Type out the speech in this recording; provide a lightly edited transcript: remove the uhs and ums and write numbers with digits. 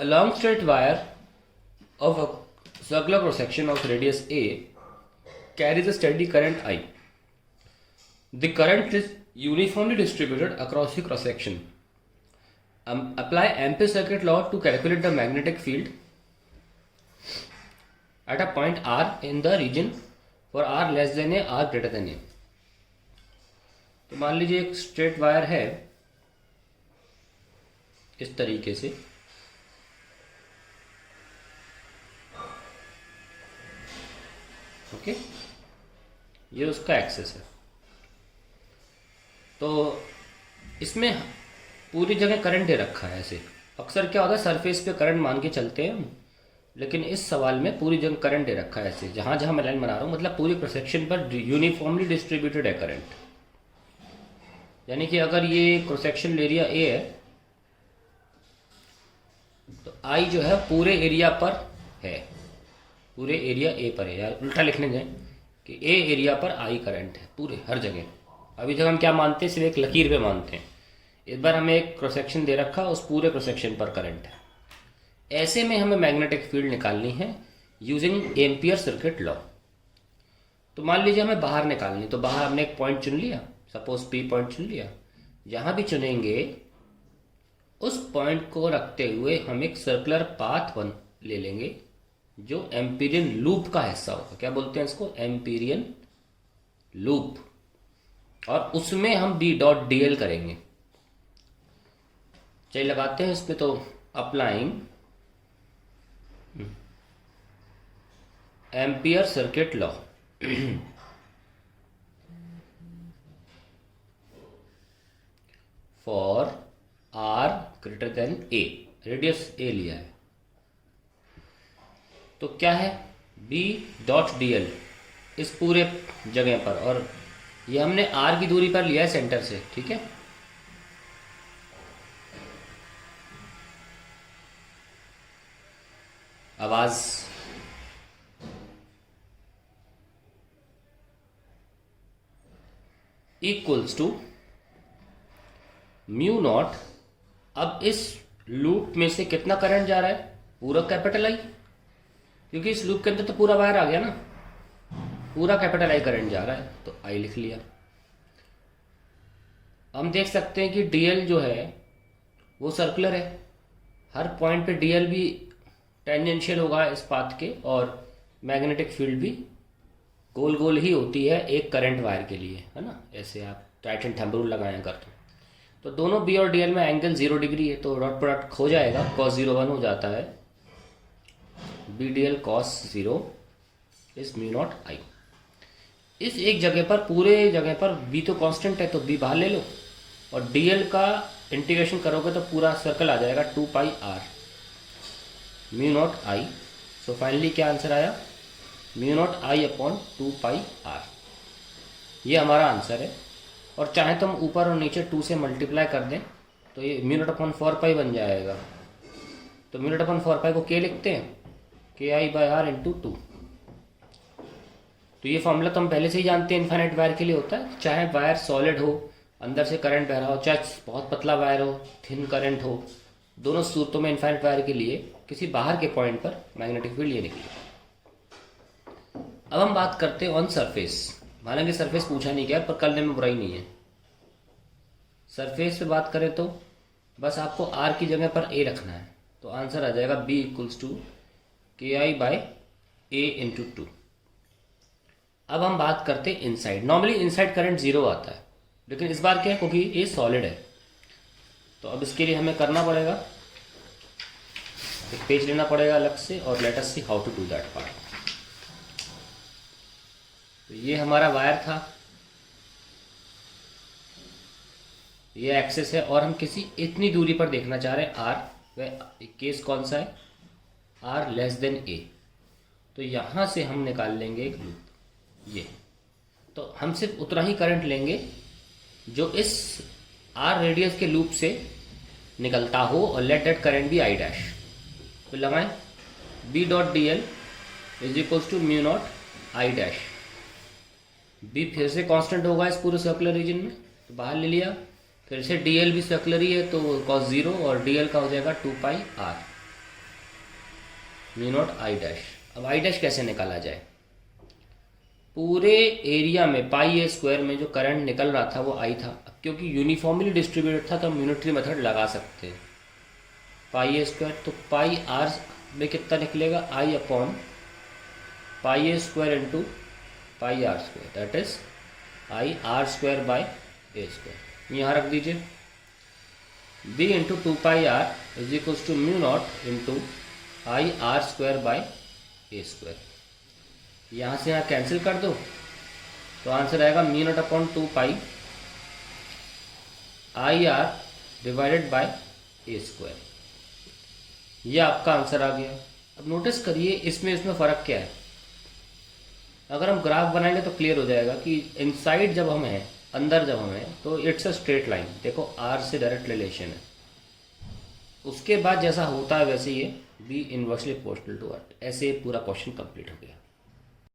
A long straight wire of a circular cross section of radius A carries a steady current I. The current is uniformly distributed across the cross section. Apply Ampere's circuit law to calculate the magnetic field at a point R in the region for R less than A, R greater than A. तो मान लीजिए एक straight wire है इस तरीके से, okay, ये उसका एक्सेस है। तो इसमें पूरी जगह करंट दे रखा है। ऐसे अक्सर क्या होता है, सरफेस पे करंट मान के चलते हैं हम, लेकिन इस सवाल में पूरी जगह करंट दे रखा है। ऐसे जहाँ जहाँ मैं लाइन बना रहा हूँ, मतलब पूरी क्रॉस सेक्शन पर यूनिफॉर्मली डिस्ट्रीब्यूटेड है करंट। यानी कि अगर ये क्रॉस सेक्शन एरिया ए है तो आई जो है पूरे एरिया पर है, पूरे एरिया ए पर है। यार उल्टा लिखने जाए कि ए एरिया पर आई करंट है पूरे हर जगह। अभी जब हम क्या मानते हैं, सिर्फ एक लकीर पे मानते हैं। इस बार हमें एक क्रॉस सेक्शन दे रखा, उस पूरे क्रॉस सेक्शन पर करंट है। ऐसे में हमें मैग्नेटिक फील्ड निकालनी है यूजिंग एम्पियर सर्किट लॉ। तो मान लीजिए हमें बाहर निकालनी, तो बाहर हमने एक पॉइंट चुन लिया, सपोज पी पॉइंट चुन लिया। जहाँ भी चुनेंगे उस पॉइंट को रखते हुए हम एक सर्कुलर पाथ वन ले लेंगे जो एम्पीरियन लूप का हिस्सा होगा। क्या बोलते हैं इसको? Amperian loop. और उसमें हम बी डॉट डी एल करेंगे। चलिए लगाते हैं इस पे। तो applying Ampere circuit law for R greater than A, radius A लिया है। तो क्या है, बी डॉट डी एल इस पूरे जगह पर, और ये हमने आर की दूरी पर लिया है सेंटर से, ठीक है। आवाज इक्वल्स टू म्यू नॉट। अब इस लूप में से कितना करंट जा रहा है? पूरा कैपिटल आई, क्योंकि इस लूप के अंदर तो पूरा वायर आ गया ना, पूरा कैपिटल आई करंट जा रहा है, तो आई लिख लिया। हम देख सकते हैं कि डीएल जो है वो सर्कुलर है, हर पॉइंट पे डीएल भी टेंजेंशियल होगा इस पाथ के, और मैग्नेटिक फील्ड भी गोल गोल ही होती है एक करंट वायर के लिए, है ना। ऐसे आप टाइटन थंब रूल लगाया कर तो दोनों बी और डीएल में एंगल 0 डिग्री है, तो डॉट प्रोडक्ट खो जाएगा, cos 0 1 हो जाता है। B D L cos 0 is mu naught I. इस एक जगह पर, पूरे जगह पर बी तो कांस्टेंट है, तो बी बाहर ले लो, और डीएल का इंटीग्रेशन करोगे तो पूरा सर्कल आ जाएगा 2 pi R mu naught I. So finally क्या आंसर आया? Mu naught I upon 2 pi R. ये हमारा आंसर है। और चाहे तो हम ऊपर और नीचे 2 से मल्टीप्लाई कर दें तो ये म्यू नॉट अपॉन 4 पाई बन जाएगा। तो म्यू नॉट अपॉन 4 पाई को के लिखते हैं, के आई बाई आर इंटू 2। तो ये फॉर्मूला तो हम पहले से ही जानते हैं, इन्फाइनाइट वायर के लिए होता है। चाहे वायर सॉलिड हो, अंदर से करंट बह रहा हो, चाहे बहुत पतला वायर हो, थिन करंट हो, दोनों सूरतों में इन्फाइनाइट वायर के लिए किसी बाहर के पॉइंट पर मैग्नेटिक फील्ड ये निकले। अब हम बात करते हैं ऑन सरफेस। हालांकि सरफेस पूछा नहीं गया, पर करने में बुराई नहीं है। सरफेस पे बात करें तो बस आपको आर की जगह पर ए रखना है, तो आंसर आ जाएगा बी इक्वल्स टू के आई बाई ए इंटू 2। अब हम बात करते हैं इनसाइड। नॉर्मली इनसाइड करंट 0 आता है, लेकिन इस बार क्या है, क्योंकि ये सॉलिड है, तो अब इसके लिए हमें करना पड़ेगा, एक पेज लेना पड़ेगा अलग से, और let us see how to do that part. तो ये हमारा वायर था, ये एक्सेस है, और हम किसी इतनी दूरी पर देखना चाह रहे हैं आर। वह केस कौन सा है? आर लेस देन ए। तो यहाँ से हम निकाल लेंगे एक लूप, ये। तो हम सिर्फ उतना ही करंट लेंगे जो इस आर रेडियस के लूप से निकलता हो, और let that current be I dash. तो लगाएं B dot D L is equals to mu naught I dash. B फिर से कांस्टेंट होगा इस पूरे सर्कुलर रीजन में, तो बाहर ले लिया। फिर से डी एल भी सर्कुलर ही है, तो cos 0 और डी एल का हो जाएगा 2 pi R. Mu naught I dash. अब आई डैश कैसे निकाला जाए? पूरे एरिया में पाई ए स्क्वायर में जो करंट निकल रहा था वो आई था। अब क्योंकि यूनिफॉर्मली डिस्ट्रीब्यूटेड था तो हम यूनिटरी मेथड लगा सकते हैं। पाई ए स्क्वायर, तो पाई आर में कितना निकलेगा? I upon pi A square into pi R square, that is I R square by A square. यहाँ रख दीजिए। B into two pi R is equals to mu naught into I R square by A square. यहाँ से यहाँ cancel कर दो तो answer आएगा mu naught upon two pi I R divided by A square. ये आपका आंसर आ गया। अब नोटिस करिए इसमें फ़र्क क्या है। अगर हम ग्राफ बनाएंगे तो क्लियर हो जाएगा कि इनसाइड जब हम हैं, अंदर जब हम हैं, तो इट्स अ स्ट्रेट लाइन। देखो आर से डायरेक्ट रिलेशन है। उसके बाद जैसा होता है वैसे ये B inversely proportional to R. ऐसे पूरा क्वेश्चन कंप्लीट हो गया।